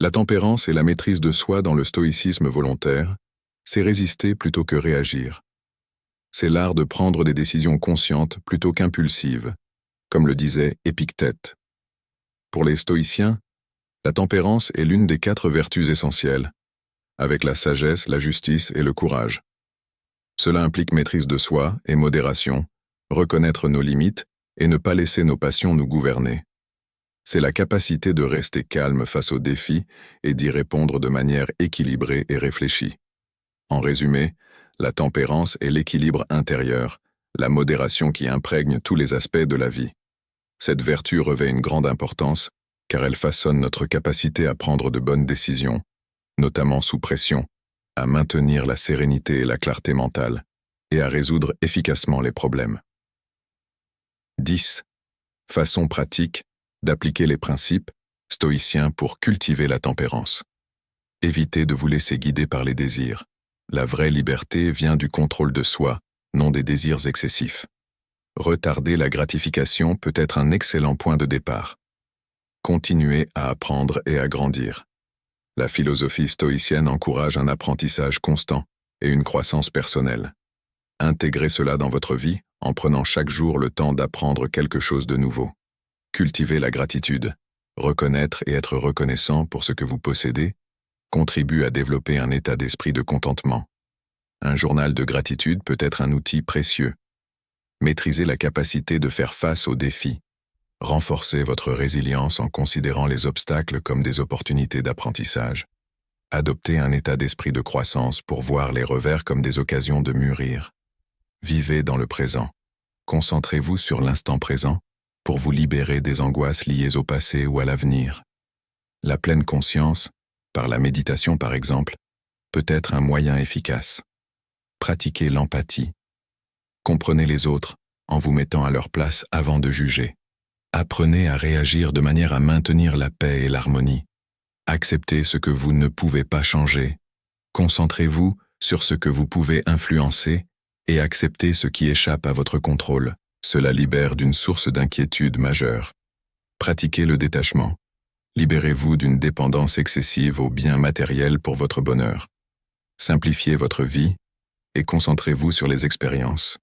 La tempérance et la maîtrise de soi dans le stoïcisme volontaire, c'est résister plutôt que réagir. C'est l'art de prendre des décisions conscientes plutôt qu'impulsives, comme le disait Épictète. Pour les stoïciens, la tempérance est l'une des 4 vertus essentielles, avec la sagesse, la justice et le courage. Cela implique maîtrise de soi et modération, reconnaître nos limites et ne pas laisser nos passions nous gouverner. C'est la capacité de rester calme face aux défis et d'y répondre de manière équilibrée et réfléchie. En résumé, la tempérance est l'équilibre intérieur, la modération qui imprègne tous les aspects de la vie. Cette vertu revêt une grande importance, car elle façonne notre capacité à prendre de bonnes décisions, notamment sous pression, à maintenir la sérénité et la clarté mentale, et à résoudre efficacement les problèmes. 10. Façon pratique d'appliquer les principes stoïciens pour cultiver la tempérance. Évitez de vous laisser guider par les désirs. La vraie liberté vient du contrôle de soi, non des désirs excessifs. Retarder la gratification peut être un excellent point de départ. Continuez à apprendre et à grandir. La philosophie stoïcienne encourage un apprentissage constant et une croissance personnelle. Intégrez cela dans votre vie en prenant chaque jour le temps d'apprendre quelque chose de nouveau. Cultiver la gratitude, reconnaître et être reconnaissant pour ce que vous possédez, contribue à développer un état d'esprit de contentement. Un journal de gratitude peut être un outil précieux. Maîtrisez la capacité de faire face aux défis. Renforcez votre résilience en considérant les obstacles comme des opportunités d'apprentissage. Adoptez un état d'esprit de croissance pour voir les revers comme des occasions de mûrir. Vivez dans le présent. Concentrez-vous sur l'instant présent pour vous libérer des angoisses liées au passé ou à l'avenir. La pleine conscience, par la méditation par exemple, peut être un moyen efficace. Pratiquez l'empathie. Comprenez les autres en vous mettant à leur place avant de juger. Apprenez à réagir de manière à maintenir la paix et l'harmonie. Acceptez ce que vous ne pouvez pas changer. Concentrez-vous sur ce que vous pouvez influencer et acceptez ce qui échappe à votre contrôle. Cela libère d'une source d'inquiétude majeure. Pratiquez le détachement. Libérez-vous d'une dépendance excessive aux biens matériels pour votre bonheur. Simplifiez votre vie et concentrez-vous sur les expériences.